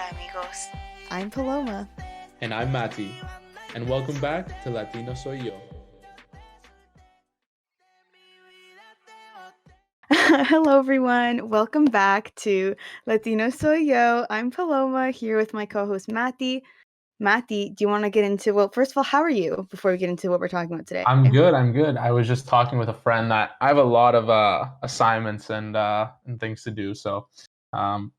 Hola Amigos. I'm Paloma. And I'm Mati. And welcome back to Latino Soy Yo. Hello, everyone. Welcome back to Latino Soy Yo. I'm Paloma here with my co-host Mati. Mati, do you want to get into, well, first of all, how are you before we get into what we're talking about today? I'm good. I was just talking with a friend that I have a lot of assignments and things to do. So I'm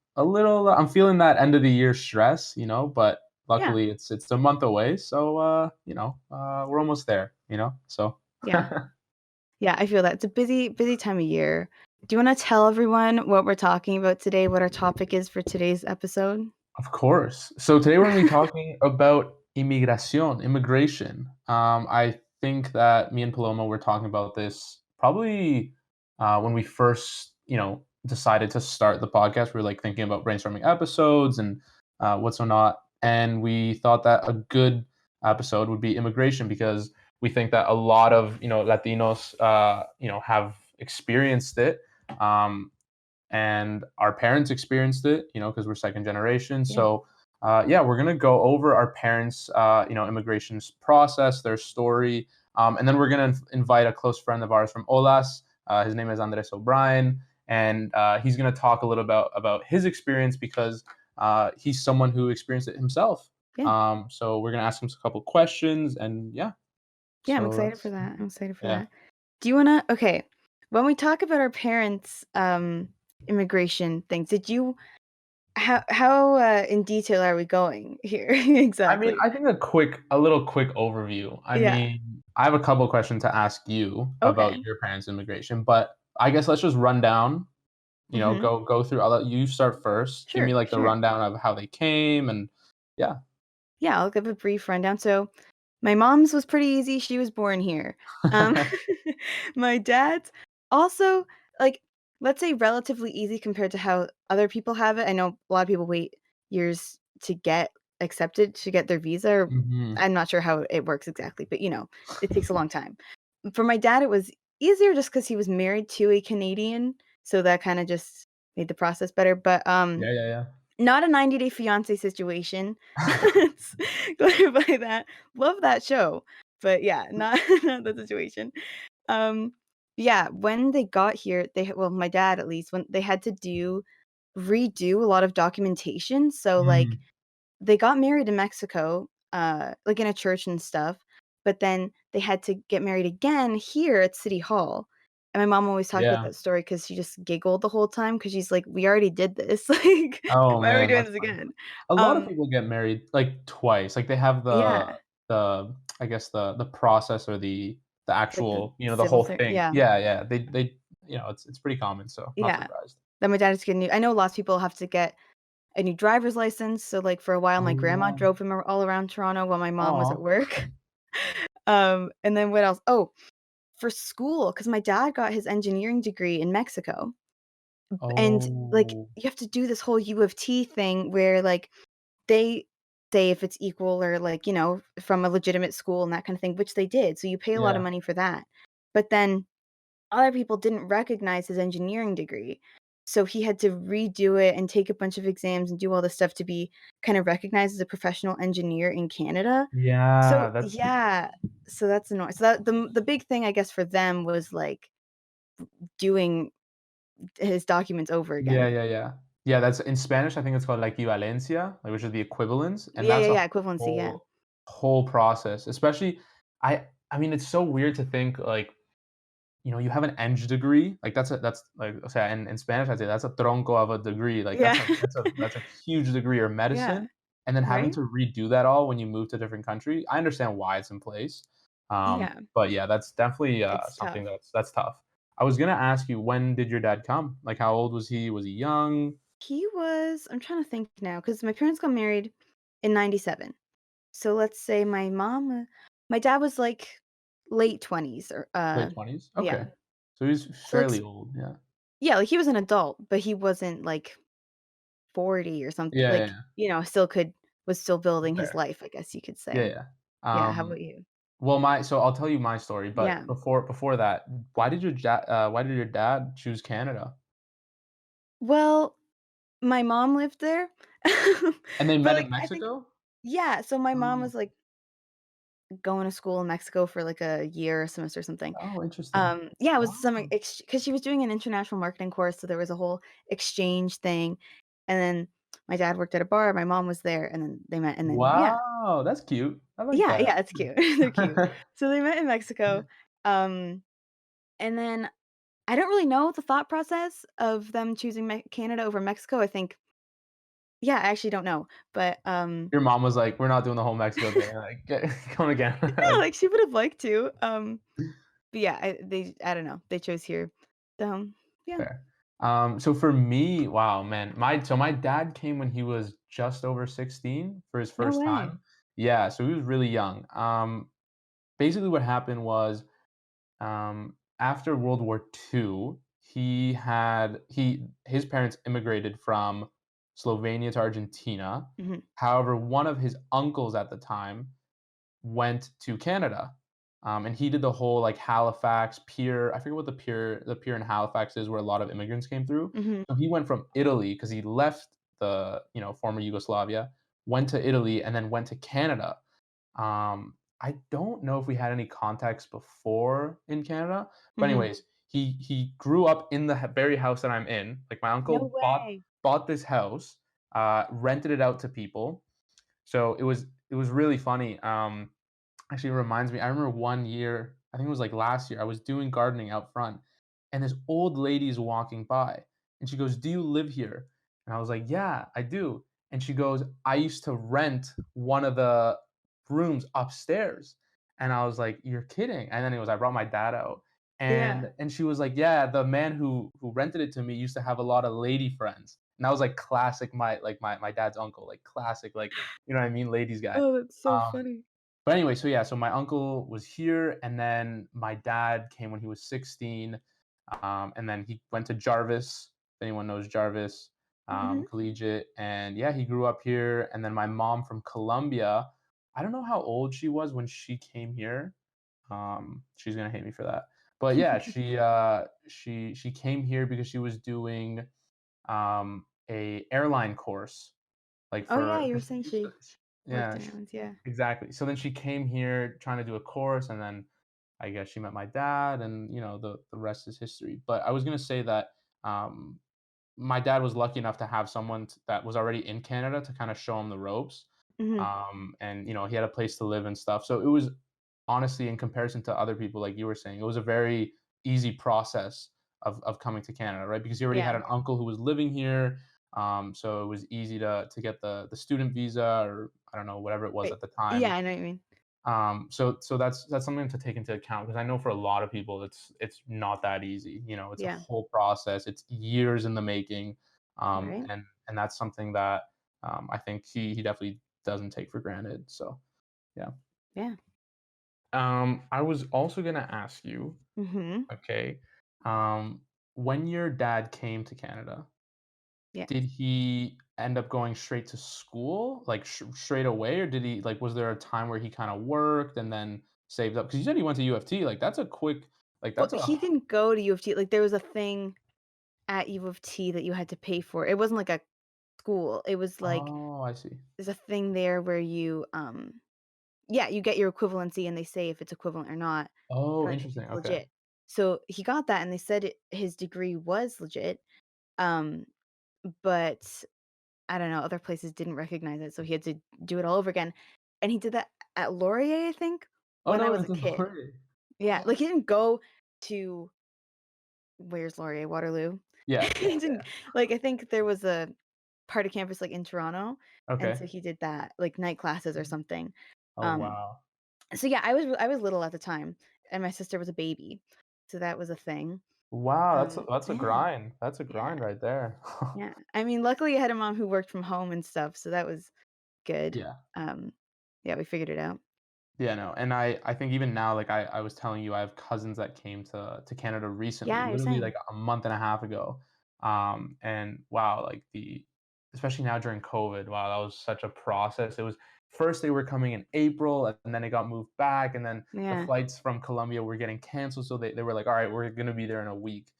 feeling that end of the year stress, but Yeah. luckily it's a month away. So we're almost there, so. Yeah. Yeah, I feel that. It's a busy time of year. Do you want to tell everyone what we're talking about today, what our topic is for today's episode? Of course. So today we're going to be talking about immigration. I think that me and Paloma were talking about this probably when we first, decided to start the podcast. We were like thinking about brainstorming episodes and what's not. And we thought that a good episode would be immigration because we think that a lot of, Latinos, have experienced it. And our parents experienced it, because we're second generation. Yeah. So, we're gonna go over our parents, immigration's process, their story, and then we're gonna invite a close friend of ours from Olas. His name is Andres O'Brien, and he's gonna talk a little about his experience because he's someone who experienced it himself. Yeah. So we're gonna ask him a couple questions, and Yeah, I'm So excited for that. yeah. Do you want to, okay, when we talk about our parents' immigration things, how in detail are we going here? I mean, Exactly. I think a little quick overview. I Yeah. mean, I have a couple of questions to ask you about Okay. your parents' immigration, but I guess let's just run down, Mm-hmm. go through. I'll let you start first. Give me like the Sure. rundown of how they came and yeah. Yeah, I'll give a brief rundown. So my mom's was pretty easy. She was born here. Um, my dad's also, like, let's say relatively easy compared to how other people have it. I know a lot of people wait years to get accepted to get their visa, or Mhm. I'm not sure how it works exactly, but it takes a long time. For my dad, it was easier just because he was married to a Canadian, so that kind of just made the process better. But Yeah. not a 90-Day Fiancé situation. Let's clarify that. Love that show, but yeah, not not the situation. Um, yeah, when they got here, well, my dad at least, when they had to redo a lot of documentation. So like Mm, they got married in Mexico, like in a church and stuff, but then they had to get married again here at City Hall. And my mom always talked about yeah. that story because she just giggled the whole time because she's like, "We already did this. Like, Oh why are we man, doing that's this funny. again?" A lot of Um, people get married like twice. Like they have yeah, the I guess the process or the like the actual, the civil whole thing. thing. Yeah, Yeah. They it's pretty common, so not yeah. surprised. Then my dad has to get a new. I know lots of people have to get a new driver's license. So like for a while, my Oh grandma yeah. drove him all around Toronto while my mom was at Aw. work. And then what else? Oh, for school, because my dad got his engineering degree in Mexico. And like Oh. you have to do this whole U of T thing where like they say if it's equal or like, from a legitimate school and that kind of thing, which they did. So you pay a lot of Yeah. money for that. But then other people didn't recognize his engineering degree. So he had to redo it and take a bunch of exams and do all this stuff to be kind of recognized as a professional engineer in Canada. Yeah, So that's yeah, so that's annoying. So that the big thing I guess for them was like doing his documents over again. yeah. Yeah, that's in Spanish, I think it's called la equivalencia, like, which is the equivalence, and Yeah, that's a equivalency, yeah. whole process, especially I mean, it's so weird to think, like, you have an Eng degree, like, that's like, say, in Spanish, I'd say that's a tronco of a degree, like, Yeah. that's a huge degree, or Yeah, medicine, and then having right? to redo that all when you move to a different country. I understand why it's in place, Yeah, but yeah, that's definitely, it's something tough. that's tough. I was gonna ask you, when did your dad come? Like, how old was he? Was he young? I'm trying to think now because my parents got married in 97. So let's say my dad was like late 20s or Late 20s? yeah. Okay. So he's So like fairly old, yeah. yeah, like he was an adult, but he wasn't like 40 or something. Yeah, Like, still was still building his fair. life, I guess you could Yeah, say. yeah. Yeah, how about you? Well, so I'll tell you my story, but Yeah. before that, why did your dad choose Canada? Well, my mom lived there, And they But, met in like, I think Mexico? yeah, so my mom Oh, was, like, going to school in Mexico for, like, a year or semester or something. oh, interesting. Yeah, it was some Wow. because she was doing an international marketing course, so there was a whole exchange thing, and then my dad worked at a bar, my mom was there, and then they met, and then yeah. Wow, that's cute. I like Yeah, that. yeah, it's cute. They're cute. So they met in Mexico, um, and then I don't really know the thought process of them choosing Canada over Mexico, I think yeah, I actually don't know, but, Your mom was like, "We're not doing the whole Mexico thing." Like, "Get come again." yeah, Like, like, she would've liked to, but yeah, I don't know, they chose here. Yeah. fair. So for me, wow, man, my dad came when he was just over 16 for his No first way. time. Yeah, so he was really young. Basically what happened was, after World War II, his parents immigrated from Slovenia to Argentina. Mhm, However, one of his uncles at the time went to Canada. And he did the whole like Halifax pier. I forget what the pier in Halifax is where a lot of immigrants came through. mhm. So he went from Italy because he left the former Yugoslavia, went to Italy, and then went to Canada. I don't know if we had any contacts before in Canada, but Mhm. anyways, he grew up in the very house that I'm in. Like my No uncle bought way. bought this house, rented it out to people. So it was really funny. Actually, it reminds me, I remember one year, I think it was like last year, I was doing gardening out front, and this old lady's walking by, and she goes, "Do you live here?" And I was like, "Yeah, I do." And she goes, "I used to rent one of the rooms upstairs." And I was like, "You're kidding." And then it was, I brought my dad out, Yeah. and she was like, "Yeah, the man who rented it to me used to have a lot of lady friends." And I was like classic my dad's uncle, like classic, like, you know what I mean, ladies guy. Oh, that's so Um funny. but anyway, so yeah, so my uncle was here, and then my dad came when he was 16, and then he went to Jarvis. If anyone knows Jarvis, Mhm. collegiate, and yeah, he grew up here. And then my mom from Colombia, I don't know how old she was when she came here. She's gonna hate me for that, but yeah, she came here because she was doing a airline course, like Oh, yeah, for you were because saying she used to, she worked yeah. in airlines, yeah. Exactly. So then she came here trying to do a course, and then I guess she met my dad, and the rest is history. But I was gonna say that um, my dad was lucky enough to have someone that was already in Canada to kind of show him the ropes, Mhm. and he had a place to live and stuff. So it was honestly, in comparison to other people, like you were saying, it was a very easy process of coming to Canada, right? Because you already had Yeah. an uncle who was living here, so it was easy to get the student visa, or I don't know, whatever it was Right. at the Yeah, time. I know what you mean. So that's something to take into account, because I know for a lot of people it's not that easy. It's a Yeah. whole process. It's years in the making, Right? and that's something that I think he definitely doesn't take for granted. So yeah. Yeah. I was also gonna ask you, Mhm. okay, um, when your dad came to Canada, Yeah. did he end up going straight to school, like straight away, or was there a time where he kind of worked and then saved up? Because you said he went to U of T, like that's a quick, like Well, that's a. he didn't go to U of T, like, there was a thing at U of T that you had to pay for. It wasn't like a school, it was like Oh, I see. there's a thing there where you, yeah, you get your equivalency and they say if it's equivalent or not, Oh, and, like, if interesting. it's Okay. legit. So, he got that and they said his degree was legit, um, but I don't know, other places didn't recognize it, so he had to do it all over again, and he did that at Laurier, I think, Oh when I no, was it's a a kid. story. Yeah, like, he didn't go to where's Laurier? Waterloo? Yeah, yeah, He didn't like, I think there was a part of campus, like, in Toronto, yeah. and Okay. so he did that, like, night classes or something. Oh Um, wow. so yeah, I was little at the time, and my sister was a baby, so that was a thing. Wow, that's a Yeah, grind. That's a yeah, grind right there. yeah. I mean, luckily, I had a mom who worked from home and stuff, so that was good. Yeah. Um, yeah, we figured it out. Yeah, no, and I think even now, like I was telling you, I have cousins that came to Canada recently, Yeah, you're literally saying. like a month and a half ago. And wow, like the especially now during COVID, wow, that was such a process. It was first they were coming in April, and then it got moved back, and then the Yeah. flights from Colombia were getting canceled, so they were like, all right, we're gonna be there in a week.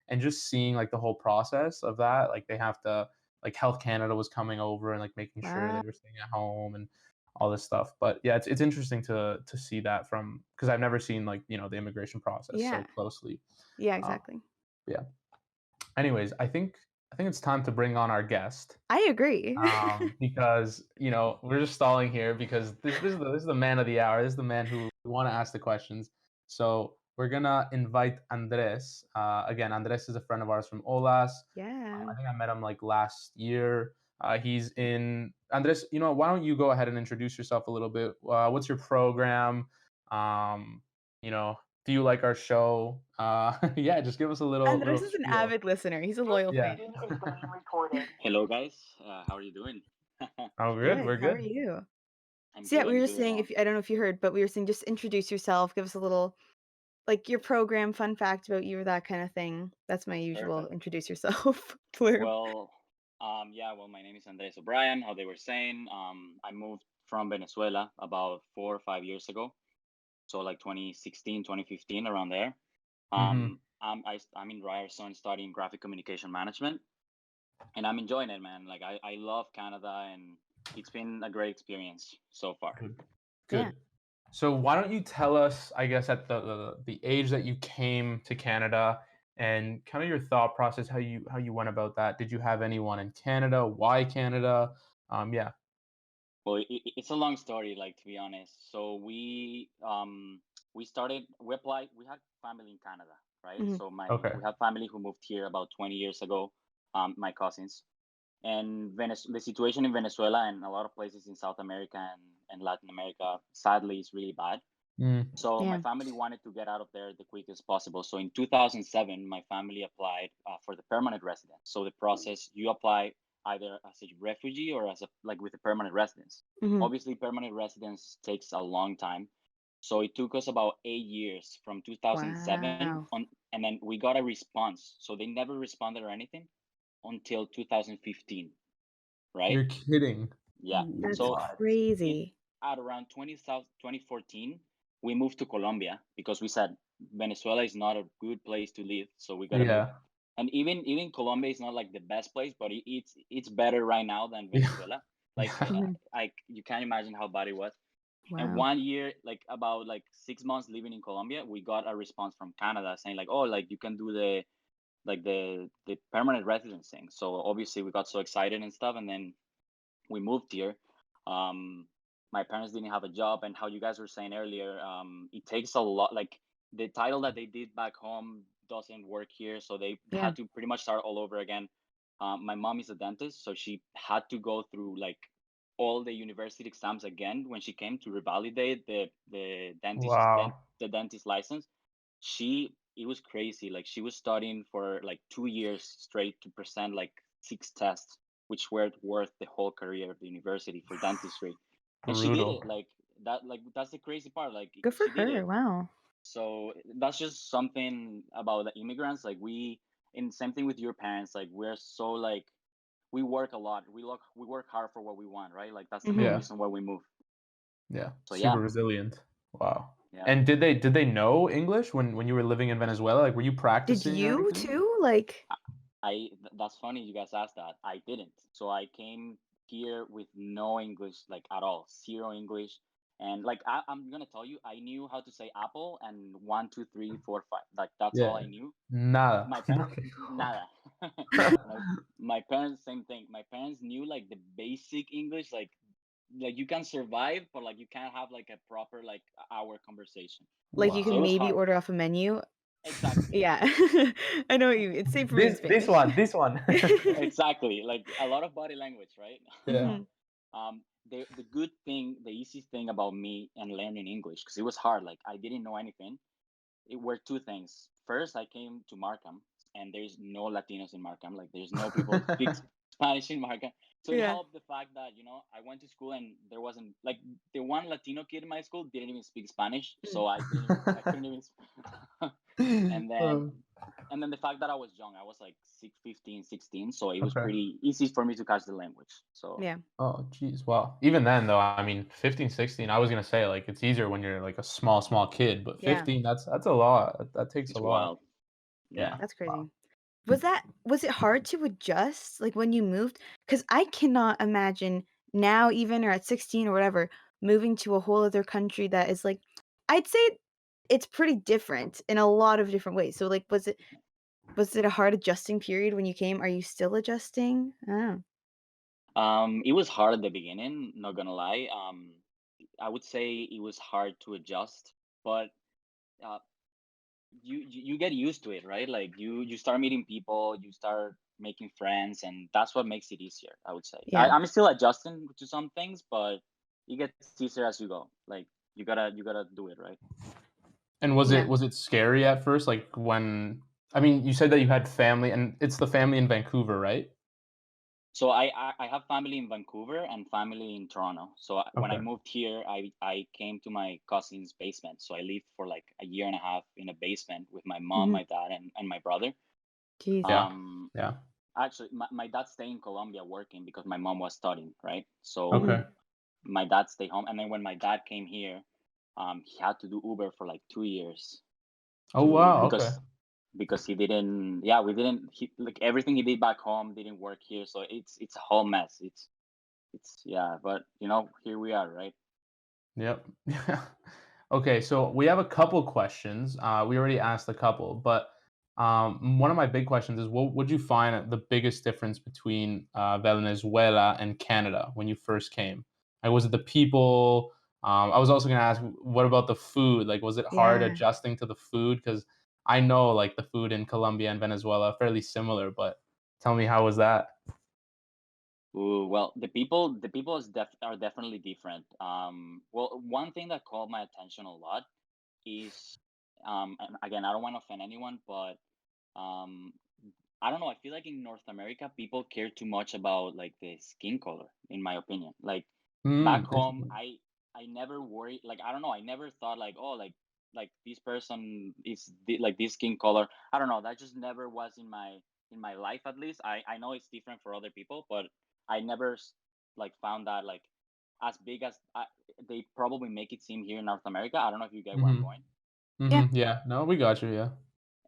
And just seeing like the whole process of that, like they have to like Health Canada was coming over and like making sure Wow. they were staying at home and all this stuff. But yeah, it's interesting to see that from because I've never seen like the immigration process so Yeah. closely. Yeah, Um, exactly. yeah. Anyways, I think it's time to bring on our guest. I agree. Because we're just stalling here because this is the man of the hour. This is the man who we want to ask the questions. So we're gonna invite Andres. Again, Andres is a friend of ours from Olas. Yeah. I think I met him like last year. He's in Andres. Why don't you go ahead and introduce yourself a little bit? What's your program? Um, you know, do you like our show? Yeah, just give us a little Andres is an spiel. avid listener. He's a loyal Yeah. fan. Hello, guys. How are you doing? Oh, good. Good. We're How are good. you? I'm So yeah, good. we I'm were good. saying if I don't know if you heard, but we were saying just introduce yourself, give us a little like your program, fun fact about you, or that kind of thing. That's my usual Perfect. introduce yourself blurb. Well, yeah. Well, my name is Andres O'Brien. How they were saying, I moved from Venezuela about 4 or 5 years ago. So like 2016, 2015, around there. Mhm. I'm in Ryerson studying graphic communication management, and I'm enjoying it, man. Like I love Canada, and it's been a great experience so far. Good. Yeah. Good. So why don't you tell us, I guess, at the age that you came to Canada and kind of your thought process, how you went about that. Did you have anyone in Canada? Why Canada? Yeah. Well, it's a long story, like, to be honest. So we applied. We had family in Canada, right? Hmm. So Okay. we have family who moved here about 20 years ago. My cousins, and the situation in Venezuela and a lot of places in South America and Latin America, sadly, is really bad. Mm. So my Yeah. family wanted to get out of there the quickest possible. So in 2007, my family applied for the permanent residence. So the process, you apply either as a refugee or as a like with a permanent residence. Hmm. Obviously, permanent residence takes a long time. So it took us about 8 years from 2007 Wow. on, and then we got a response. So they never responded or anything until 2015, right? You're kidding. Yeah. That's So What? in crazy. at around 2014, we moved to Colombia because we said Venezuela is not a good place to live, so we got to move. Yeah. And even Colombia is not like the best place, but it's better right now than Yeah. Venezuela. Like Yeah. Hmm. you can't imagine how bad it was. And Wow. 1 year, like about like 6 months living in Colombia, we got a response from Canada saying like, oh, like you can do the permanent residence thing. So obviously we got so excited and stuff, and then we moved here. Um, my parents didn't have a job, and how you guys were saying earlier, it takes a lot. Like the title that they did back home doesn't work here, so they Yeah. had to pretty much start all over again. My mom is a dentist, so she had to go through like all the university exams again when she came to revalidate Wow. the dentist license. It was crazy. Like she was studying for like 2 years straight to present like 6 tests, which were worth the whole career of the university for dentistry. And she did Brutal. it like that. Like that's the crazy part. Like Good for she did her. it. Wow. So that's just something about the immigrants. Like and same thing with your parents. Like we're so like we work a lot. We work hard for what we want, right? Like that's the main Hmm. Yeah. reason why we move. Yeah. So Super yeah, resilient. Wow. yeah. And did they know English when you were living in Venezuela? Like, were you Did practicing or you anything? too? Like, That's funny you guys asked that. I didn't. So I came here with no English, like at all, zero English. And like I'm gonna tell you, I knew how to say apple and 1, 2, 3, 4, 5. Like that's all I Yeah. knew. Nada. My Nothing. nada. my my parents, same thing. My parents knew like the basic English, like you can survive, but like you can't have like a proper like hour conversation. like you So it can Wow. was maybe hard. order off a menu. Exactly. Yeah. I know what you it's same for me in This Spanish. one, this one. Exactly. Like a lot of body language, right? Yeah. Hmm. The good thing, the easiest thing about me and learning English, because it was hard. Like I didn't know anything. It were two things. First, I came to Markham, and there's no Latinos in Markham. Like there's no people who speak Spanish in Markham. So it Yeah. helped the fact that I went to school and there wasn't like the one Latino kid in my school didn't even speak Spanish, Mm. so I couldn't even. and then Oh, and then the fact that I was young, I was like 15, 16, so it was okay. pretty easy for me to catch the language. So Yeah. Oh, geez. Wow. Even then, though, I mean, 15, 16. I was gonna say, like, it's easier when you're, like, a small kid, but Yeah. 15, that's a lot. That takes a it's lot. wild. Yeah. Yeah. That's Wow. crazy. was it hard to adjust, like, when you moved? Because I cannot imagine now even or at 16 or whatever, moving to a whole other country that is, like I'd say it's pretty different in a lot of different ways. So, like, was it a hard adjusting period when you came? Are you still adjusting? I don't know. It was hard at the beginning, not gonna lie. I would say it was hard to adjust, but uh, you get used to it, right? Like you start meeting people, you start making friends, and that's what makes it easier. I would say. Yeah, I'm still adjusting to some things, but it gets easier as you go. Like you gotta do it, right? And was yeah, it scary at first? Like when I mean, you said that you had family, and it's the family in Vancouver, right? So I have family in Vancouver and family in Toronto. So when I Okay. moved here, I came to my cousin's basement. So I lived for like a year and a half in a basement with my mom, mhm, my dad, and my brother. jeez, Yeah. Um, Yeah. Actually, my dad stayed in Colombia working because my mom was studying, right? mhm, Okay. So my dad stayed home, and then when my dad came here, he had to do Uber for like 2 years Oh, to wow, okay. because he didn't. Yeah, we didn't. Like everything he did back home didn't work here, so it's a whole mess. It's yeah, but here we are, right? Yep. Okay, so we have a couple questions. We already asked a couple, but one of my big questions is, what would you find the biggest difference between Venezuela and Canada when you first came? Like, was it the people? I was also going to ask, what about the food? Like, was it hard yeah. adjusting to the food? Because I know like the food in Colombia and Venezuela are fairly similar, but tell me, how was that? Ooh, well, the people are definitely different. Well, one thing that caught my attention a lot is, and again, I don't want to offend anyone, but um, I don't know. I feel like in North America, people care too much about like the skin color, in my opinion. Like back home, Interesting. I never worry. Like I don't know. I never thought like, oh, like this person is like this skin color. I don't know. That just never was in my life. At least I know it's different for other people, but I never like found that like as big as they probably make it seem here in North America. I don't know if you get where I'm Hmm. going. Yeah, Yeah. No, we got you. Yeah.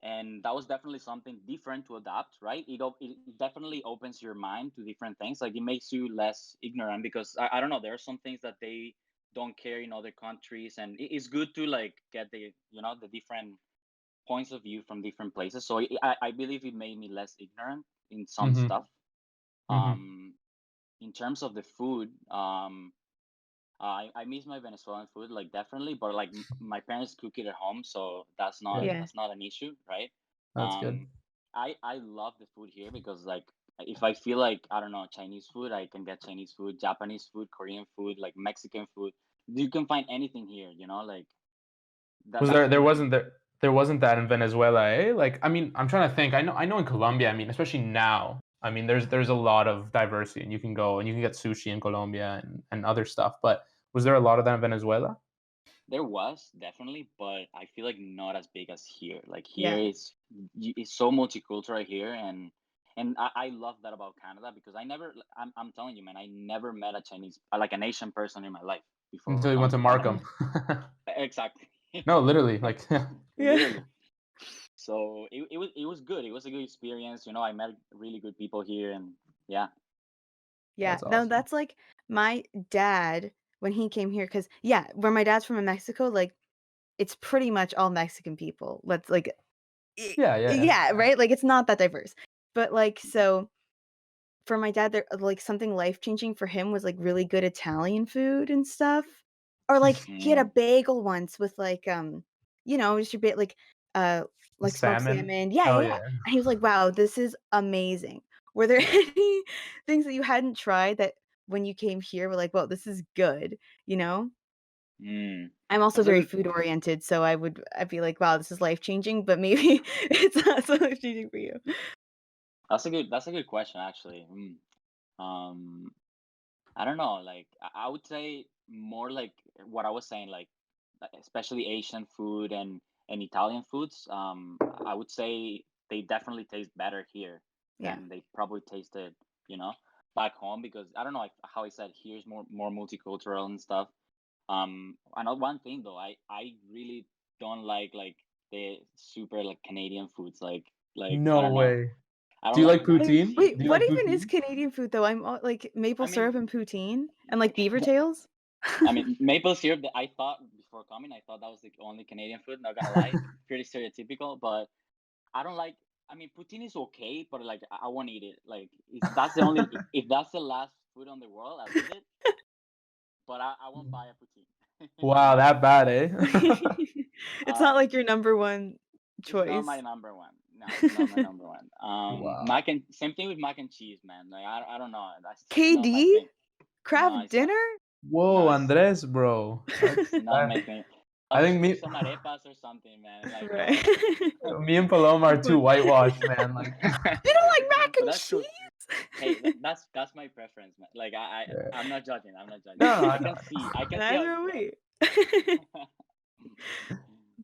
And that was definitely something different to adapt, right? It definitely opens your mind to different things. Like it makes you less ignorant because I don't know, there are some things that they don't care in other countries, and it's good to like get the different points of view from different places. So I believe it made me less ignorant in some Hmm. stuff. Hmm. um in terms of the food, I miss my Venezuelan food, like definitely, but like my parents cook it at home, so that's not Yeah, yeah, that's not an issue, right? that's good. Um, I love the food here because like if I feel like I don't know Chinese food, I can get Chinese food, Japanese food, Korean food, like Mexican food. You can find anything here, like Was that's there the good thing. there wasn't that in Venezuela, eh? Like, I mean, I'm trying to think. I know in Colombia, I mean, especially now, I mean, there's a lot of diversity, and you can go and you can get sushi in Colombia and other stuff. But was there a lot of that in Venezuela? There was definitely, but I feel like not as big as here. Like here yeah, it's so multicultural here, and I love that about Canada because I'm telling you, man, I never met a Chinese like an Asian person in my life before Until you went coming to to Canada. Markham. mm, Exactly. No, literally, like, yeah, yeah, Literally. So it was good. It was a good experience. I met really good people here, and yeah. yeah. that's No, awesome. that's like my dad when he came here, because yeah, where my dad's from in Mexico, like it's pretty much all Mexican people. Let's like, Yeah, yeah, yeah. yeah, right. Like it's not that diverse, but like so for my dad, there like, something life-changing for him was, like, really good Italian food and stuff. Or, like, he had a Mm, bagel once with, like, just a bit uh, like smoked Salmon. salmon. Yeah, yeah, Oh yeah. yeah. And he was like, "Wow, this is amazing." Were there any things that you hadn't tried that when you came here were like, "Well, this is good," you know? mm. I'm also That's a very good. food-oriented, so I'd be like, "Wow, this is life-changing," but maybe it's not so life-changing for you. That's a good question, actually. Um, I don't know. Like I would say more like what I was saying, like especially Asian food and Italian foods. I would say they definitely taste better here Yeah. than they probably tasted, you know, back home because I don't know how I said here's more multicultural and stuff. Another one thing though, I really don't like the super like Canadian foods, like I No don't know. way. I Do don't you like like Like, poutine? wait, Do you what like even is poutine? Canadian food though? I'm all, like maple I mean, syrup and poutine and like beaver tails. I mean, maple syrup. I thought before coming, I thought that was the only Canadian food. Not gonna lie, pretty stereotypical. But I don't like. I mean, poutine is okay, but like I won't eat it. Like that's the only. If that's the last food on the world, I'll eat it. But I won't buy a poutine. Wow, that bad, eh? It's not um, like your number one it's not my choice. number one. No, it's not my number one. Wow. Mac and same thing with mac and cheese, man. Like I don't know. That's not my KD thing. No, craft it's not. dinner. Whoa, No, Andres, bro. it's not my thing. I I'll think just do me some arepas or something, man. Like Right. me and Paloma are Good too point. whitewashed, man. Like You don't like mac but and that's cool. Hey, cheese? that's my preference, man. Like yeah. I'm not judging. I'm not judging. No, no, I I know. can see. I can see how Neither it's are done. we.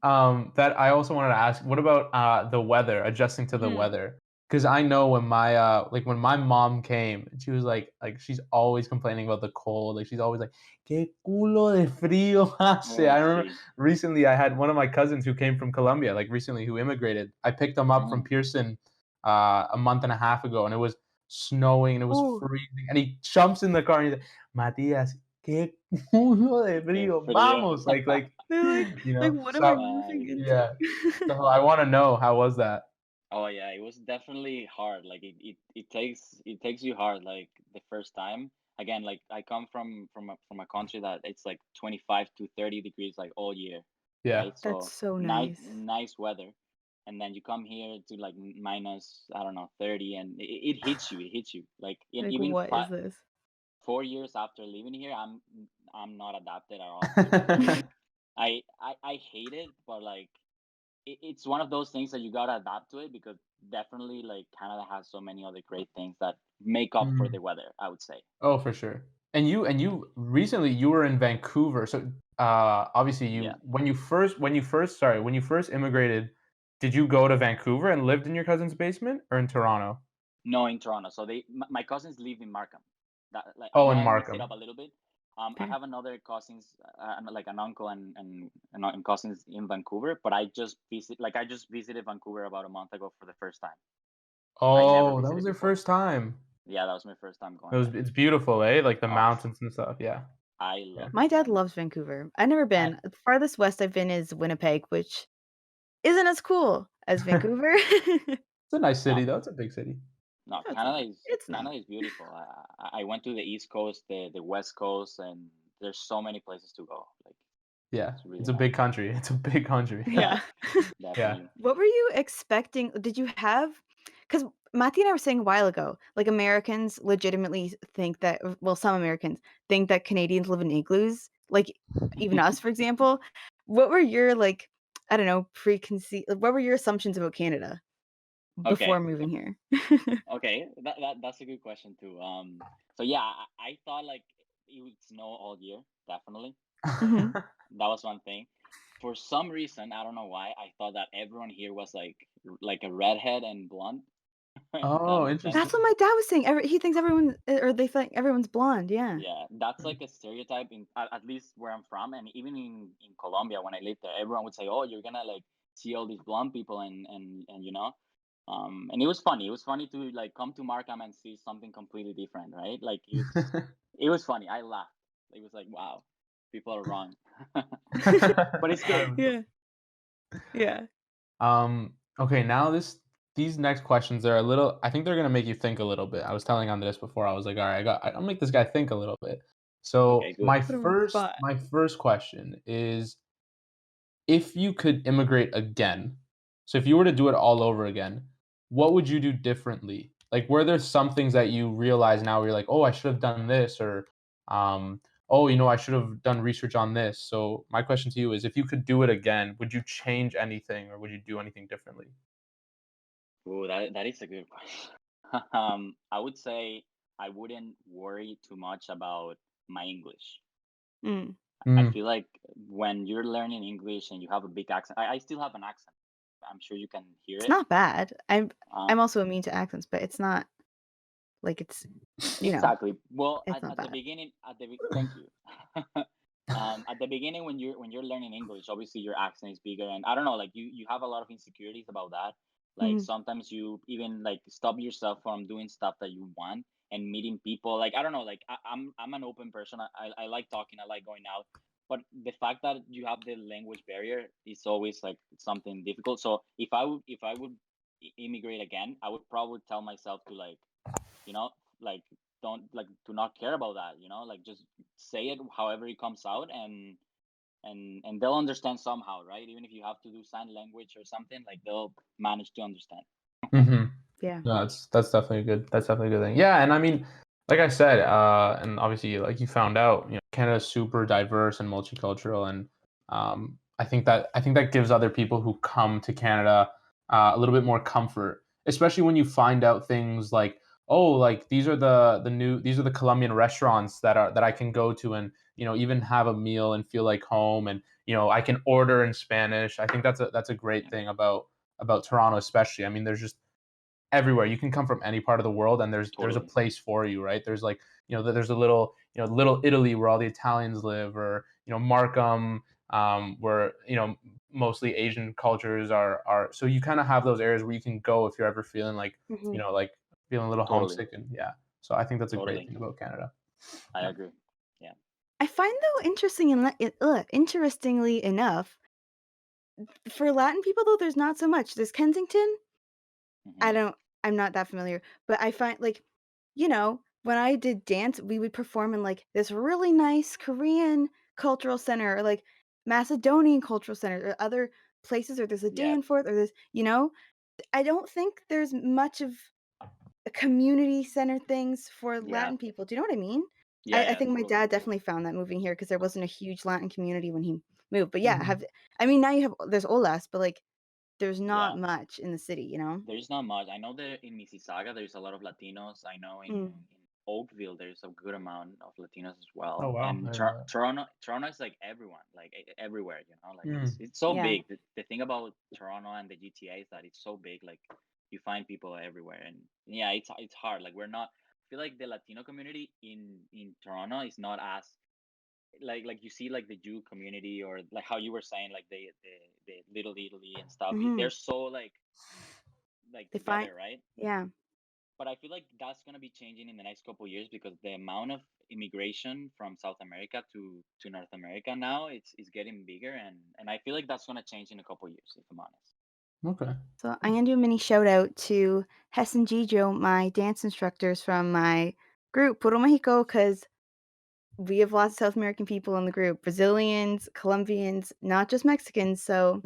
That I also wanted to ask, what about the weather, adjusting to the Mm. weather? Because I know when my like when my mom came, she was like she's always complaining about the cold. Like she's always like, "Que culo de frío hace." Oh, I remember see. recently I had one of my cousins who came from Colombia, like recently who immigrated. I picked him up from Mm. Pearson a month and a half ago, and it was snowing and it was Ooh, freezing. And he jumps in the car and he's like, "Matias, que culo de Qué frío, frío. vamos!" Like they're you like, know. what am I So moving into? yeah. So I want to know, how was that? Oh yeah, it was definitely hard. Like it takes you hard. Like the first time. Again, like I come from a country that it's like 25 to 30 degrees like all year, Yeah. right? That's So so nice nice. nice weather, and then you come here to like minus I don't know 30, and it hits you. It hits you. Like Like, even what is this? 4 years after living here, I'm not adapted at all to the weather. I hate it, but like it's one of those things that you gotta adapt to it because definitely like Canada has so many other great things that make up for Mm. the weather, I would say. Oh, for sure. And you recently you were in Vancouver. So obviously Yeah. you when you first immigrated, did you go to Vancouver and lived in your cousin's basement or in Toronto? No, in Toronto. So my cousins live in Markham. That like I Oh, know in I mixed it Markham. up a little bit. I Fair. have another cousins, like an uncle and cousins in Vancouver, but I just visited Vancouver about a month ago for the first time. I never Oh, that was visited your before. first time. Yeah, that was my first time going there. It's beautiful, eh? Like the Oh, mountains and stuff. Yeah. I Yeah. loved My it, dad man. loves Vancouver. I've never I been. The farthest west I've been is Winnipeg, which isn't as cool as It's Vancouver. a nice No, city though. It's a big city. no, No, it's Canada not. is It's not. Canada is beautiful. I went to the East Coast, the West Coast, and there's so many places to go. Like Yeah. it's really It's a nice. big country. It's a big country. Yeah, Yeah. Yeah. definitely. What were you expecting? Did you have? Because Matthew and I were saying a while ago, like Americans legitimately think that, well, some Americans think that Canadians live in igloos, like even us, for example. What were your like, I don't know, preconceived? What were your assumptions about Canada before Okay, moving here? okay, that's a good question too. So yeah, I thought like it would snow all year, definitely. Hmm. That was one thing. For some reason, I don't know why, I thought that everyone here was like a redhead and blonde, if that Oh, makes sense. That's what interesting. my dad was saying. He thinks everyone, or they think everyone's blonde. Yeah. Yeah, that's like a stereotype at least where I'm from, and even in Colombia when I lived there, everyone would say, "Oh, you're gonna like see all these blonde people," and and it was funny. It was funny to like come to Markham and see something completely different, right? Like it was funny. I laughed. It was like, wow, people are wrong, but it's good. Um, Yeah. Yeah. okay, now these next questions are a little, I think they're gonna make you think a little bit. I was telling Andres before, I was like, all right, I'll make this guy think a little bit. So Okay, good. Put him on the spot. my first question is, if you could immigrate again, so if you were to do it all over again, what would you do differently? Like, were there some things that you realize now where you're like, oh, I should have done this, or oh, I should have done research on this. So my question to you is, if you could do it again, would you change anything or would you do anything differently? Ooh, that is a good question. I would say I wouldn't worry too much about my English. Mm. I Mm. feel like when you're learning English and you have a big accent, I still have an accent. I'm sure you can hear It's it. not bad. I'm Um, also immune to accents, but it's not like it's, exactly. Well, it's not at the bad. beginning, thank you. At the beginning, when you're learning English, obviously your accent is bigger, and I don't know, like you have a lot of insecurities about that. Like Mhm. sometimes you even like stop yourself from doing stuff that you want and meeting people. Like I don't know, like I'm an open person. I like talking, I like going out. But the fact that you have the language barrier is always like something difficult. So if I would immigrate again, I would probably tell myself to like, you know, like don't like to not care about that, you know, like just say it however it comes out, and they'll understand somehow, right? Even if you have to do sign language or something, like they'll manage to understand. Mm-hmm. Yeah. No, that's definitely a good. That's definitely a good thing. Yeah, and I mean, like I said, and obviously, like you found out, Canada's super diverse and multicultural, and I think that gives other people who come to Canada a little bit more comfort, especially when you find out things like, oh, like these are the Colombian restaurants that I can go to and even have a meal and feel like home, and I can order in Spanish. I think that's a great Yeah, thing about Toronto, especially. I mean, there's just everywhere. You can come from any part of the world, and there's a totally. place for you, right? There's like there's a little little Italy where all the Italians live, or Markham, where mostly Asian cultures are. So you kind of have those areas where you can go if you're ever feeling like Mhm. like feeling a little Totally. homesick, and yeah. So I think that's a great Totally. thing about Canada. I Yeah. agree. Yeah. I find though interestingly enough, for Latin people though, there's not so much. There's Kensington. Hmm. I'm not that familiar, but I find like, when I did dance, we would perform in like this really nice Korean cultural center or like Macedonian cultural center or other places, or there's a Yeah. Danforth or I don't think there's much of a community center things for Yeah. Latin people. Do you know what I mean? Yeah. I Yeah. think my Totally. dad definitely found that moving here because there wasn't a huge Latin community when he moved. But yeah, Mhm. now you have there's Olas, but like there's not Yeah. much in the city, you know? There's not much. I know that in Mississauga there's a lot of Latinos. I know Mm. in Oakville there's a good amount of Latinos as Oh well. wow, I And didn't know Toronto is like everyone, like everywhere. You know, like that. it's so Yeah. big. The thing about Toronto and the GTA is that it's so big. Like you find people everywhere, and yeah, it's hard. Like we're not. I feel like the Latino community in Toronto is not as like you see like the Jew community, or like how you were saying like the Little Italy and stuff. Mhm. They're so like They find together, right? yeah. But I feel like that's gonna be changing in the next couple of years because the amount of immigration from South America to North America now it's getting bigger, and I feel like that's gonna change in a couple of years if I'm honest. Okay. So I'm gonna do a mini shout out to Hess and Gijo, my dance instructors from my group, Puro Mexico, because we have lots of South American people in the group, Brazilians, Colombians, not just Mexicans. So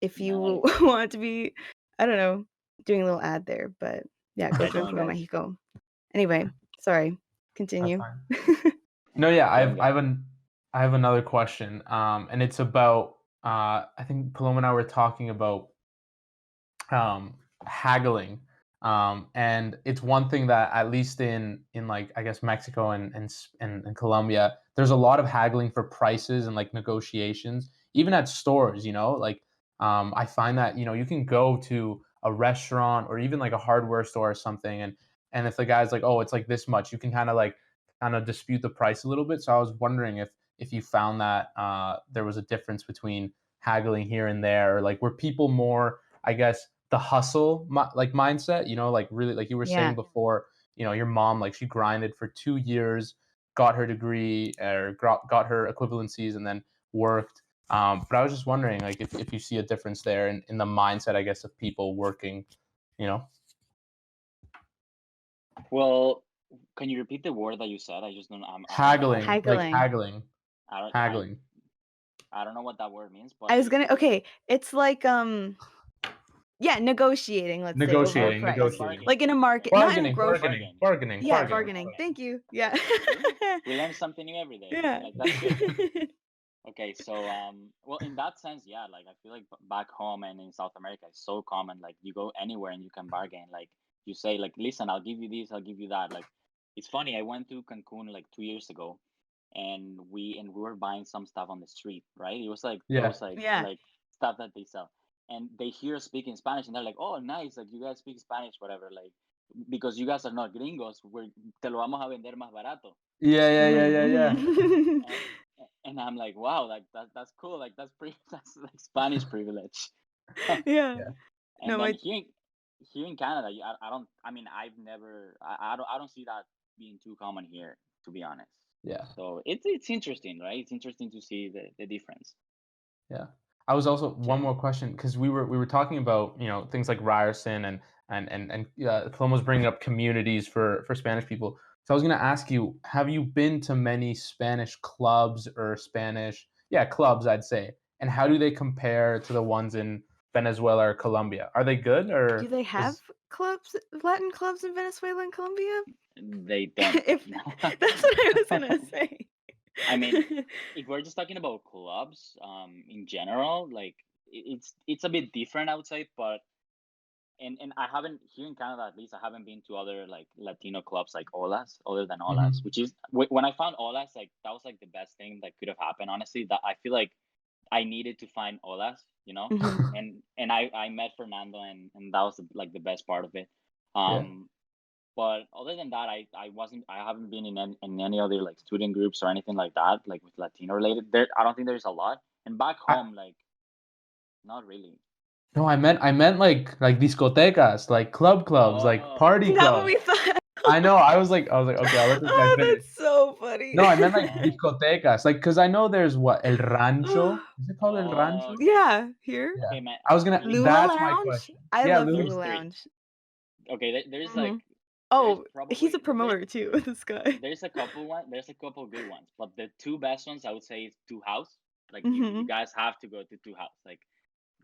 if you Nice. want to be, I don't know, doing a little ad there, but yeah, go Yeah, join join Puro guys. Mexico. Anyway, sorry. That's Continue. fine. No, yeah, Join guys. I have another question, and it's about I think Paloma and I were talking about um, haggling, and it's one thing that at least in like I guess Mexico and Colombia, there's a lot of haggling for prices and like negotiations, even at stores. Like I find that you can go to a restaurant or even like a hardware store or something, and if the guy's like, oh, it's like this much, you can kind of dispute the price a little bit. So I was wondering if you found that there was a difference between haggling here and there, or like were people more, I guess, the hustle like mindset, like really, like you were Yeah. saying before, your mom, like she grinded for 2 years, got her degree or got her equivalencies, and then worked. But I was just wondering, like, if you see a difference there in the mindset, I guess, of people working, you know, Well, can you repeat the word that you said? I just don't. I don't know how to. haggling, like Haggling. haggling, I don't. haggling, I don't know what that word means. I But was gonna okay, it's like yeah, negotiating, let's say, over a oh, negotiating, price. like negotiating, Like bargaining. in a market, Okay. not in a bargaining, grocery. bargaining, Bargain. bargaining, Yeah, bargaining. bargaining. Okay. Thank you. Yeah. See, we learn something new every day. Yeah. Like that's good. Okay, so well, in that sense, yeah, like I feel like back home and in South America, it's so common. Like you go anywhere and you can bargain. Like you say, like, listen, I'll give you this, I'll give you that. Like it's funny. I went to Cancun like 2 years ago, and we were buying some stuff on the street, right? It was like Yeah. those like Yeah. like stuff that they sell, and they hear us speaking Spanish, and they're like, oh, nice, like you guys speak Spanish, whatever. Like because you guys are not gringos, we're te lo vamos a vender más barato. Yeah, yeah, yeah, yeah, yeah. Mhm. and, and I'm like, wow, like that's cool, like that's pretty, that's like Spanish privilege. Yeah. Yeah. And No, then my here in Canada, I don't. I mean, I don't see that being too common here, to be honest. Yeah. So it's interesting, right? It's interesting to see the difference. Yeah. I was also Yeah. one more question because we were talking about things like Ryerson and Plum was bringing up communities for Spanish people. So I was going to ask you, have you been to many Spanish clubs or Spanish clubs, I'd say, and how do they compare to the ones in Venezuela or Colombia? Are they good do or they have is clubs, Latin clubs in Venezuela and Colombia? They don't. If that's what I was gonna say. I mean, if we're just talking about clubs, in general, like it's a bit different, I would say. But and I haven't here in Canada, at least, I haven't been to other like Latino clubs like Olas, other than Olas, Mhm. which is when I found Olas, like that was like the best thing that could have happened. Honestly, that I feel like I needed to find Olas, Mhm. and I met Fernando, and that was like the best part of it. Yeah. But other than that, I haven't been in any other like student groups or anything like that, like with Latino related. There, I don't think there's a lot. And back I, home, like not really. no, I meant like discotecas, like clubs, like Oh, party Not what clubs. we thought. I know. I was like, okay, I'll let this guy Oh, finish. that's so funny. No, I meant like oh, discotecas, like because I know there's what El Rancho. Is it called El oh, Rancho? okay, Yeah, here. Yeah. okay, man. I was gonna. Lula That's my Lounge. question. I Yeah, love Lulu. Lula There's three. Lounge. Okay, there's like Hmm. there's Oh, he's a probably promoter too, this guy. there's a couple good ones, but the two best ones I would say is Two House. Like you Hmm. guys have to go to Two House. Like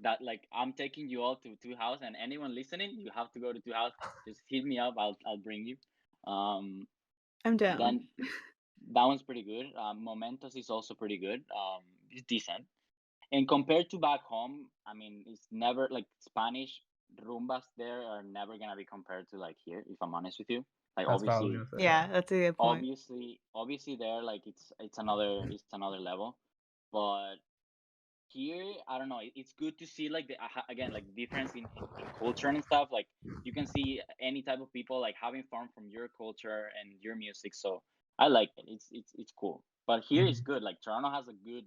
that, like I'm taking you all to Two House, and anyone listening, you have to go to Two House. Just hit me up. I'll bring you. Um, I'm down. then that one's pretty good. Momentos is also pretty good. It's decent. And compared to back home, I mean, it's never like Spanish rumbas there are never gonna be compared to like here. If I'm honest with you, like That's what I was gonna say. Yeah, that's a good point. obviously there like it's another level, but here I don't know, it's good to see like the again like difference in culture and stuff. Like you can see any type of people like having fun from your culture and your music, so I like it. It's cool, but here it's Mhm. good. Like Toronto has a good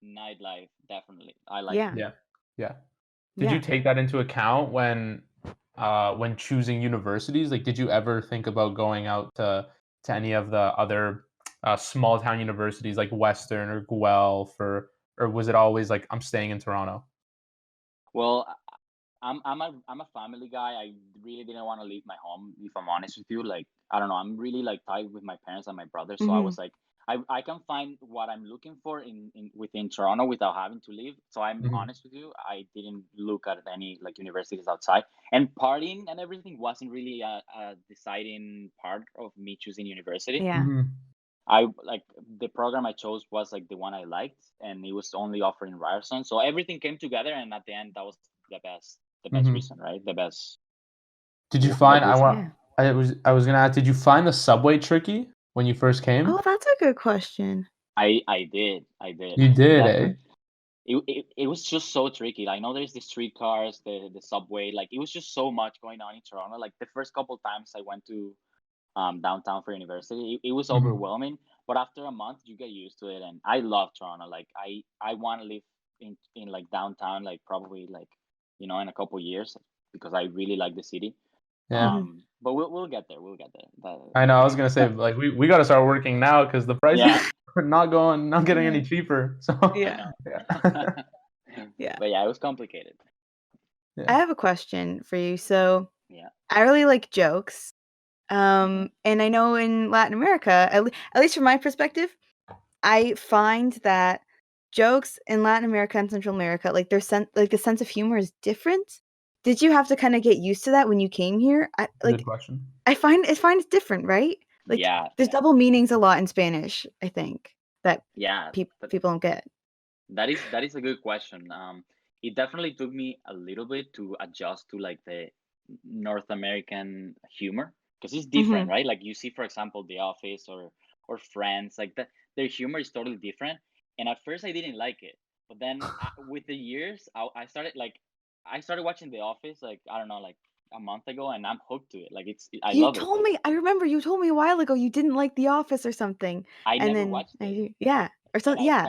nightlife, definitely. I like it. Yeah, Yeah. Yeah. Did you yeah. take that into account when choosing universities? Like, did you ever think about going out to any of the other small town universities like Western or Guelph or was it always like I'm staying in Toronto? Well, I'm a family guy. I really didn't want to leave my home, if I'm honest with you. Like I don't know, I'm really like tied with my parents and my brother, so I Hmm. was like, I can find what I'm looking for in within Toronto without having to leave. So I'm Mhm. honest with you, I didn't look at any like universities outside, and partying and everything wasn't really a deciding part of me choosing university. Yeah, Mhm. I like the program I chose was like the one I liked, and it was only offering Ryerson. So everything came together, and at the end, that was the best Mhm. reason, right? The best, Did you the find I reason. want yeah. I was gonna ask, did you find the subway tricky when you first came? Oh, that's a good question. I did You did, eh? definitely. It was just so tricky. I know there's the streetcars, the subway. Like it was just so much going on in Toronto. Like the first couple times I went to downtown for university, it was Mhm. overwhelming. But after a month, you get used to it, and I love Toronto. Like I want to live in like downtown, like probably like in a couple years because I really like the city. Yeah. Hmm. But we'll get there. We'll get there. I know, I was gonna say, like, we gotta start working now because the prices Yeah, are not getting any cheaper, so I Yeah, know. yeah. yeah. But yeah, it was complicated. I Yeah. have a question for you. So Yeah. I really like jokes. Hmm. And I know in Latin America, at least from my perspective, I find that jokes in Latin America and Central America, like like the sense of humor is different. Did you have to kind of get used to that when you came here? Good question. I find it's different, right? Like Yeah, there's double meanings a lot in Spanish, I think, that yeah. people don't get. That is a good question. It definitely took me a little bit to adjust to like the North American humor because it's different, Mhm. right? Like you see, for example, The Office or Friends, like that. Their humor is totally different. And at first, I didn't like it, but then with the years, I started watching The Office like I don't know, like a month ago, and I'm hooked to it. Like I You love it. told me I remember you told me a while ago you didn't like The Office or something, I and never then watched it. yeah, or And something, yeah.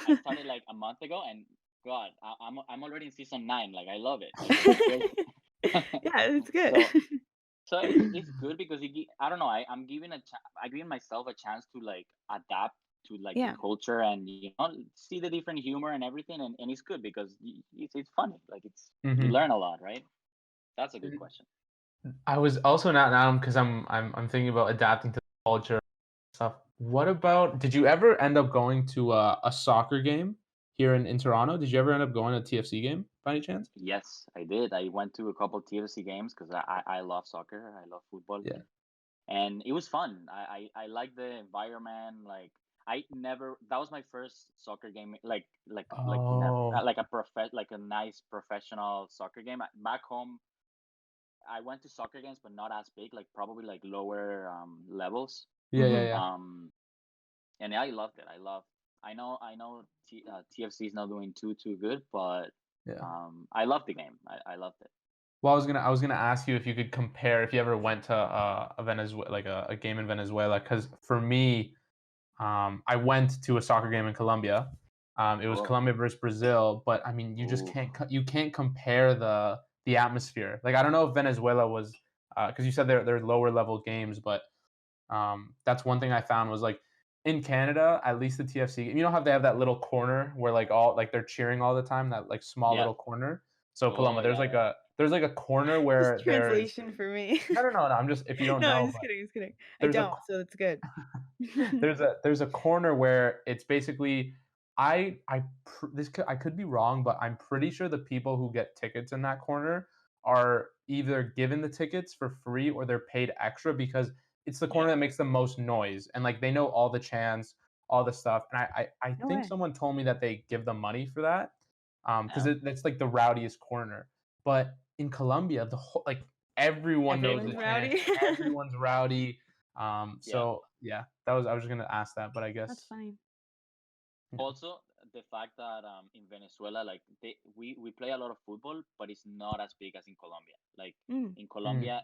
I started like a month ago, and God, I'm already in season 9. Like I love it. Like it's crazy. Yeah, it's good. So so it's good because I don't know, I'm giving I giving myself a chance to like adapt to like the Yeah. culture and see the different humor and everything, and it's good because it's funny, like you Mhm. learn a lot, right? That's a good question. I was also not now because I'm thinking about adapting to the culture stuff. What about did you ever end up going to a soccer game here in Toronto? Did you ever end up going to a TFC game by any chance? Yes, I did. I went to a couple TFC games because I love soccer, I love football, Yeah. and it was fun. I like the environment. Like I never that was my first soccer game, like Oh. like like a nice professional soccer game. Back home I went to soccer games, but not as big, like probably like lower levels. Yeah, yeah, Hmm. yeah. And yeah, I loved it. I know TFC is not doing too good, but Yeah. I loved the game. I loved it. Well, I was gonna ask you if you could compare if you ever went to a Venezuela like a game in Venezuela because for me, I went to a soccer game in Colombia. It was Oh, Colombia versus Brazil, but I mean, you just ooh, can't compare the atmosphere. Like I don't know if Venezuela was because you said they're lower level games, but that's one thing I found was like in Canada, at least the TFC, you know how they have that little corner where like all like they're cheering all the time, that like small yeah. little corner. So Oh, Paloma, yeah, yeah. there's like a corner Just where there's translation for me. no. I'm just if you don't No, I'm know, just but kidding. Just kidding. I there's a don't, so it's good. there's a corner where it's basically I could be wrong, but I'm pretty sure the people who get tickets in that corner are either given the tickets for free or they're paid extra because it's the corner Yeah. that makes the most noise and like they know all the chants, all the stuff. And I No think way. someone told me that they give them money for that because Yeah. that's like the rowdiest corner. But in Colombia, the whole like everyone knows the Everyone's chant, rowdy. everyone's rowdy. Yeah. So yeah, that was I was just gonna ask that, but I That's guess funny. yeah. Also, the fact that in Venezuela, like we play a lot of football, but it's not as big as in Colombia. Like Mm. in Mm, Colombia,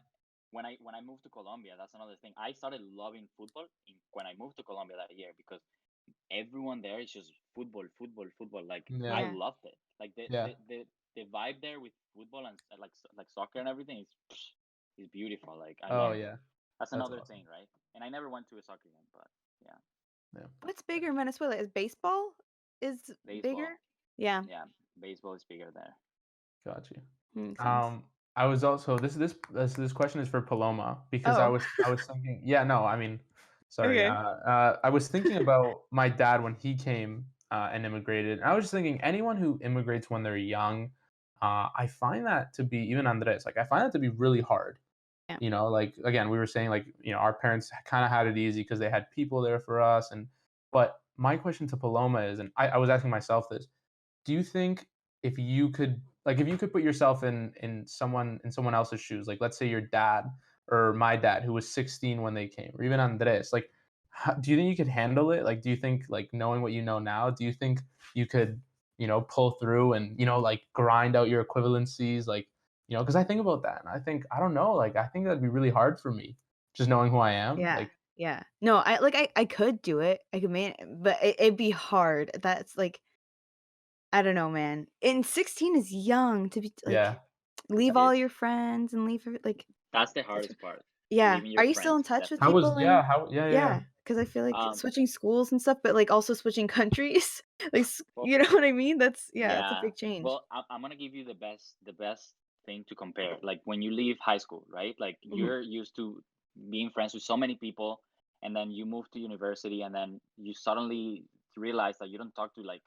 when I moved to Colombia, that's another thing. I started loving football when I moved to Colombia that year because everyone there is just football, football, football. Like I yeah, Yeah. loved it. Like yeah. the vibe there with football and like soccer and everything is beautiful. Like I Oh love it. yeah, That's that's another awesome. thing, right? And I never went to a soccer game, but yeah, Yeah, What's bigger in Venezuela? Is baseball is baseball. bigger? Yeah, Yeah, baseball is bigger there. got you. makes sense. I was also this question is for Paloma because Oh, I was thinking yeah no I mean sorry okay. I was thinking about my dad when he came and immigrated and I was just thinking anyone who immigrates when they're young I find that to be even Andres like I find that to be really hard. Yeah. You know, like again, we were saying like, you know, our parents kind of had it easy because they had people there for us. And but my question to Paloma is, and I was asking myself this, do you think if you could like if you could put yourself in someone else's shoes, like let's say your dad or my dad who was 16 when they came, or even Andres, like do you think you could handle it? Like do you think like knowing what you know now, do you think you could, you know, pull through and, you know, like grind out your equivalencies like you know, because I think about that and I think I don't know, like I think that'd be really hard for me just knowing who I am. Yeah. Like Yeah. No, I could do it. I could but it'd be hard. That's like I don't know, man. And 16 is young to be like yeah. leave It all is. your friends and leave like That's the that's hardest part. yeah. Leaving Are your you still in friends, touch with How definitely. was people yeah, in how yeah. yeah, because I feel like Um, switching schools and stuff, but like also switching countries, like well, you know what I mean? That's a yeah. big change. Well, I'm gonna give you the best thing to compare. Like when you leave high school, right? Like Mhm. you're used to being friends with so many people, and then you move to university, and then you suddenly realize that you don't talk to like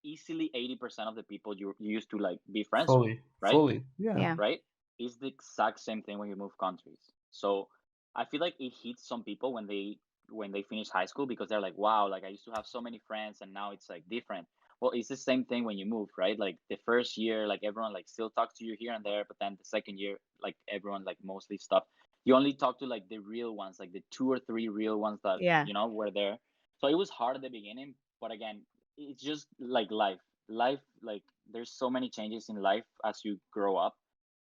easily 80% of the people you used to like be friends with, right? Fully. Yeah. Yeah. Right? It's the exact same thing when you move countries. So I feel like it hits some people when they finish high school because they're like, wow, like I used to have so many friends and now it's like different. Well, it's the same thing when you move, right? Like the first year, like everyone like still talks to you here and there, but then the second year, like everyone like mostly stop. You only talk to like the real ones, like the two or three real ones that Yeah. were there. So it was hard at the beginning, but again, it's just like life. Life, like there's so many changes in life as you grow up,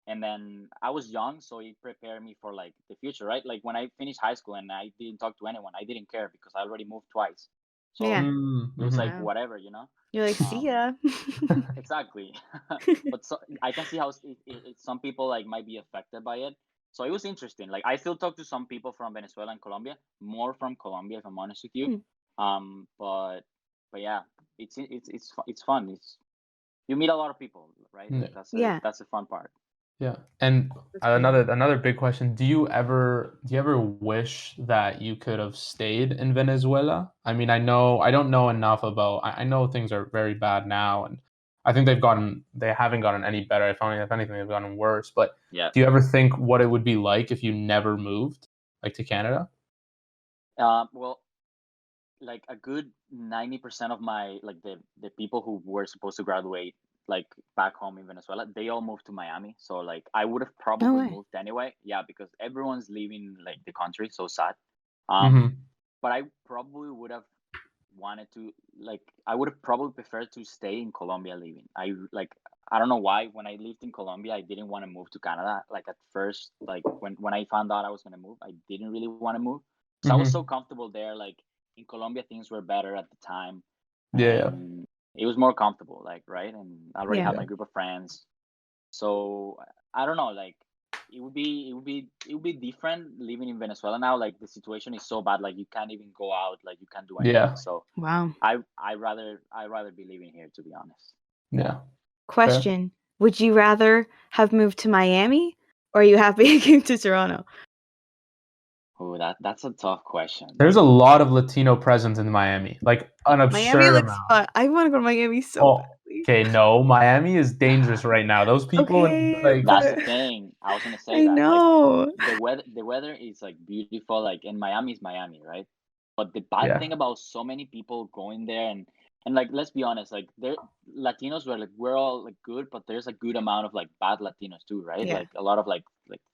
and then I was young, so it prepared me for like the future, right? Like when I finished high school and I didn't talk to anyone, I didn't care because I already moved twice. So Yeah. it was like Wow. whatever, you know. You're like, see ya. Exactly. But so I can see how some people like might be affected by it. So it was interesting. Like I still talk to some people from Venezuela and Colombia, more from Colombia if I'm honest with you. Mm. But yeah, it's fun. It's you meet a lot of people, right? Yeah. Like Yeah. that's the fun part. Yeah. And That's great. another big question, do you ever wish that you could have stayed in Venezuela? I mean, I don't know enough about I know things are very bad now, and I think they haven't gotten any better. If anything, they've gotten worse. But Yeah. do you ever think what it would be like if you never moved, like, to Canada? Well, like a good 90% of my like the people who were supposed to graduate like back home in Venezuela, they all moved to Miami. So like I would have No probably way. moved anyway. Yeah, because everyone's leaving like the country. So sad. Mhm. But I probably would have wanted to like I would have probably preferred to stay in Colombia living. I don't know why when I lived in Colombia I didn't want to move to Canada. Like at first, like when I found out I was gonna move, I didn't really want to move. So I was so Mhm. comfortable there. Like in Colombia things were better at the time Yeah, yeah. and it was more comfortable, like right? And I already Yeah. had Yeah. my group of friends. So I don't know, like it would be different living in Venezuela now. Like the situation is so bad, like you can't even go out, like you can't do anything. Yeah. So Wow. I rather be living here to be honest. Yeah. Fair. Question. Would you rather have moved to Miami or are you happy you came to Toronto? Oh, that's a tough question. There's a lot of Latino presence in Miami, like an Miami absurd looks amount. fun. I want to go to Miami so Oh, badly. okay, no, Miami is dangerous right now. Those people in Okay, like That's the but thing. I was gonna say I that. Like know. the weather is like beautiful, like in Miami is Miami, right? But the bad yeah, thing about so many people going there and like let's be honest, like there Latinos were like we're all like good, but there's a good amount of like bad Latinos too, right? Yeah. Like a lot of like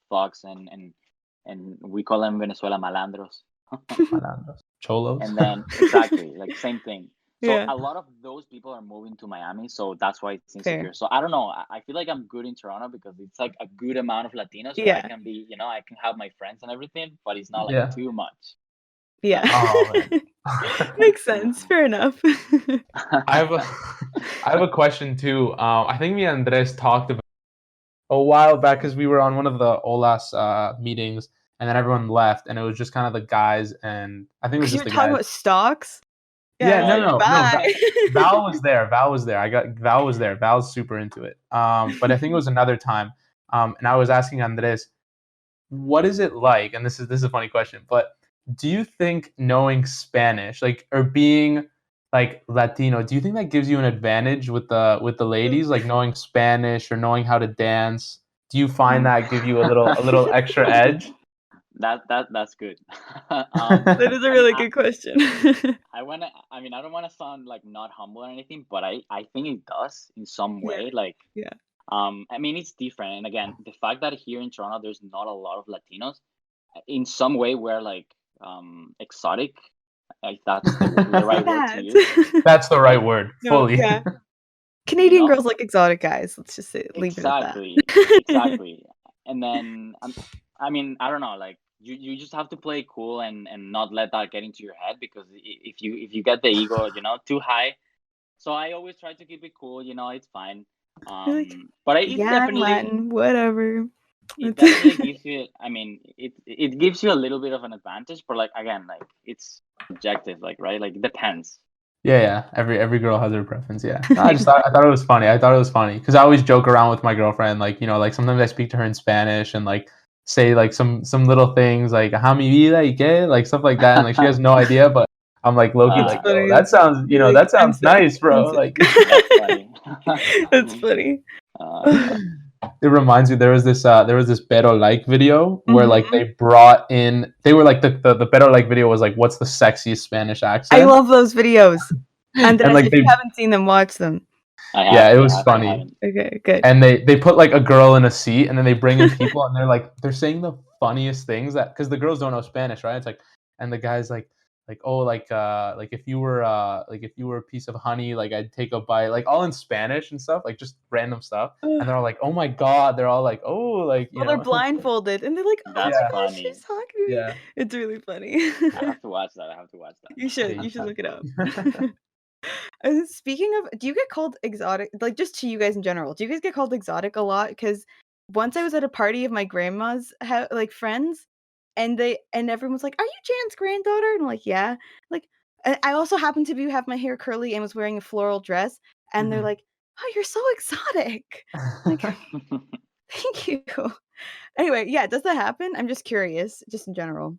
thugs and we call them Venezuela malandros. malandros, cholos. And then exactly like same thing. So Yeah. a lot of those people are moving to Miami, so that's why it's Fair. insecure. So I don't know. I feel like I'm good in Toronto because it's like a good amount of Latinos where I Yeah. can be, I can have my friends and everything, but it's not like Yeah. too much. Yeah. That's the Oh man. Makes sense. Fair enough. I have a I have a question too. I think me and Andres talked about a while back because we were on one of the Olas meetings, and then everyone left, and it was just kind of the guys, and I think it was Because you just were the talking guys. about stocks. Yeah, I Yeah, was Oh no, like, yeah. no, no. bye. Val was there. Val was there. Val was there. Val's super into it. But I think it was another time. And I was asking Andres, what is it like? And this is a funny question, but do you think knowing Spanish, like, or being like Latino, do you think that gives you an advantage with the ladies, like knowing Spanish or knowing how to dance? Do you find that give you a little extra edge? That's good. That is a I mean, really good question. I mean, I don't want to sound like not humble or anything, but I think it does in some Yeah. way. Like, Yeah. I mean, it's different. And again, the fact that here in Toronto, there's not a lot of Latinos, in some way, we're like exotic, if that's the right word to use. That. That's the right Like, word, No, fully. yeah. you Canadian know, girls like exotic guys. Let's just say, leave it at that. exactly. And then, I mean, I don't know, like you just have to play cool and not let that get into your head because if you get the ego, too high. So I always try to keep it cool. It's fine. You're like, But yeah, I'm Latin, whatever. it definitely gives you. I mean, it gives you a little bit of an advantage, but like again, like it's subjective, like right, like it depends. Yeah, yeah. Every girl has her preference. Yeah. No, I thought it was funny. I thought it was funny because I always joke around with my girlfriend. Like, like sometimes I speak to her in Spanish and like say like some little things like "Ha mi vida y qué," like stuff like that, and like she has no idea, but I'm like Loki, That's like, Uh, yo, funny. that sounds, You're like, that I'm sounds sick. nice, I'm bro. sick. Like, that's funny. That's funny. Uh, it reminds me there was this Pero Like video where like Mhm. they brought in they were like the Pero Like video was like what's the sexiest Spanish I accent, love those videos. and Andres, like if you they haven't seen them, watch them. yeah, it was I funny. haven't. Okay, good. And they put like a girl in a seat and then they bring in people and they're saying the funniest things that because the girls don't know Spanish, right? It's like and the guy's like like, oh, like if you were a piece of honey, like I'd take a bite, like all in Spanish and stuff, like just random stuff. And they're all like, oh my god, they're all like, oh, like, Well, they're blindfolded and they're like, "Oh That's my yeah, gosh, funny. she's talking to me." yeah, It's really funny. I have to watch that. I have to watch You yeah, that. should you you should look it up. should. Speaking of, do you get called exotic? Like, just to you guys in general, do you guys get called exotic a lot? Because once I was at a party of my grandma's like friends, and everyone was like, "Are you Jan's granddaughter?" And I'm like, "Yeah." Like, I also happened to have my hair curly and was wearing a floral dress, and they're Mhm. like, "Oh, you're so exotic." Like, thank you. Anyway, yeah, does that happen? I'm just curious, just in general.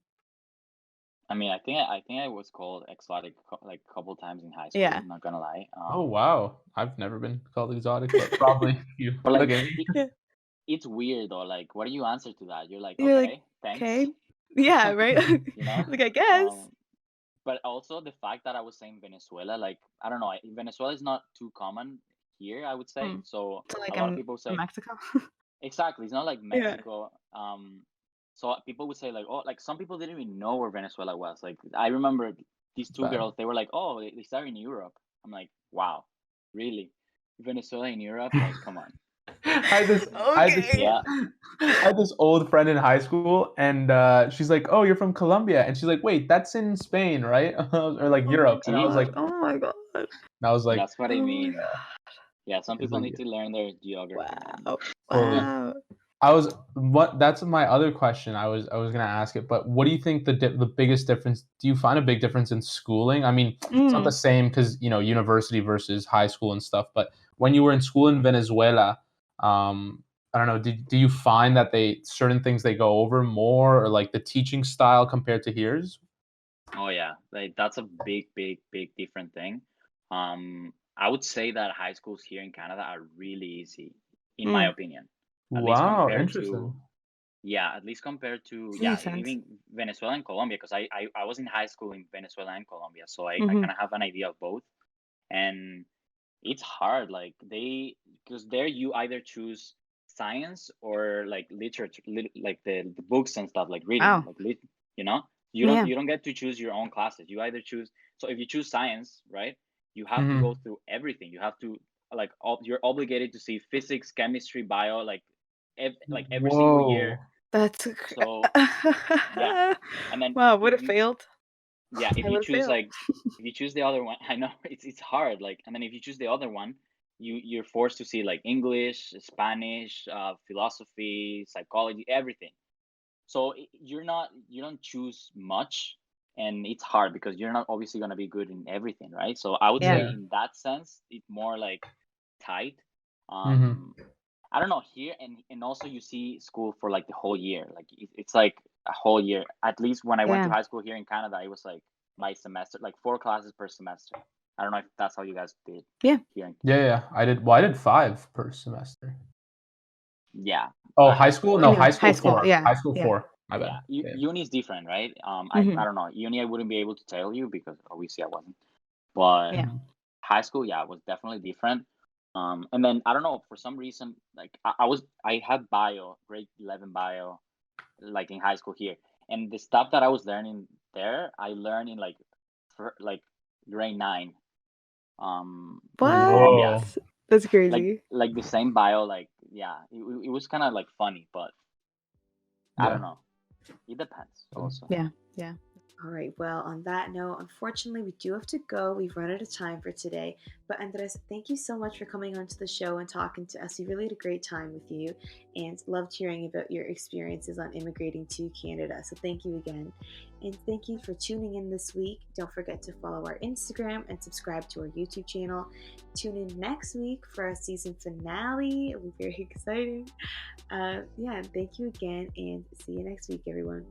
I mean, I think I was called exotic like a couple times in high school. Yeah. I'm not gonna lie. Oh wow, I've never been called exotic, but probably you. But like Okay. Yeah. it's weird though. Like, what do you answer to that? You're like, You're like, okay, thanks. "Okay." Yeah, right? You know. Like, I guess. But also the fact that I was saying Venezuela, like I don't know, Venezuela is not too common here, I would say. Mm. So So, a like, lot of I'm people from say Mexico? exactly. It's not like Yeah. Mexico. So people would say like, oh, like some people didn't even know where Venezuela was. Like I remember these It's two bad. girls, they were like, oh, they started in Europe. I'm like, wow, really? Venezuela in Europe? Like, come on. I had this I had this Okay. Yeah. I had this old friend in high school, and she's like, "Oh, you're from Colombia," and she's like, "Wait, that's in Spain, right?" Or like Oh my Europe, and I was See, like, god. Oh my god. that's what I Oh my mean. god. Yeah, some it's people like need to learn their geography, man. Wow. totally. Wow. I was what that's my other question. I was gonna ask it, but what do you think the biggest difference? Do you find a big difference in schooling? I mean, it's not the Mm. same because university versus high school and stuff. But when you were in school in Venezuela, I don't know. Do you find that certain things they go over more, or like the teaching style compared to here's? Oh yeah, like that's a big, big, big different thing. I would say that high schools here in Canada are really easy, in my Mm. opinion. At least Wow, compared to interesting. yeah, at least compared to That yeah, makes sense. even Venezuela and Colombia, because I was in high school in Venezuela and Colombia, so I Mhm. kind of have an idea of both, and it's hard. Like because there you either choose science or like literature, like the books and stuff, like reading, Wow. like you know, Yeah. you don't get to choose your own classes. You either choose. So if you choose science, right, you have to go Mhm. through everything. You have to like you're obligated to see physics, chemistry, bio, like like every single year. Whoa. That's So yeah, and then Wow, would if have you failed. yeah, if I you would have choose failed. like if you choose the other one, I know it's hard. Like, and then if you choose the other one, you're forced to see like English, Spanish, philosophy, psychology, everything. So you don't choose much, and it's hard because you're not obviously gonna be good in everything, right? So I would say Yeah. Yeah. in that sense, it's more like tight. Mhm. Um, I don't know here, and also you see school for like the whole year. Like it's like a whole year. At least when I went to Yeah. high school here in Canada, it was like by semester, like 4 classes per semester. I don't know if that's how you guys did Yeah. here. Yeah, yeah. I did 5 per semester. Yeah, Oh, I high had school? four. No, Anyway, high high school school. 4. Yeah. High school Yeah. 4. My Yeah, bad. Yeah. uni is different, right? I Mhm. don't know. Uni I wouldn't be able to tell you because obviously I wasn't. But Yeah. Mhm. high school, yeah, was definitely different. And then I don't know for some reason, like I had bio, grade 11 bio, like in high school here, and the stuff that I was learning there, I learned in like like grade 9, in What? Colombia, Whoa. That's crazy. like the same bio, like yeah, it was kind of like funny, but I don't Yeah. know. It depends also. Yeah. Yeah. All right. Well, on that note, unfortunately, we do have to go. We've run out of time for today. But Andres, thank you so much for coming onto the show and talking to us. We really had a great time with you and loved hearing about your experiences on immigrating to Canada. So thank you again. And thank you for tuning in this week. Don't forget to follow our Instagram and subscribe to our YouTube channel. Tune in next week for our season finale. It'll be very exciting. Yeah, and thank you again, and see you next week, everyone.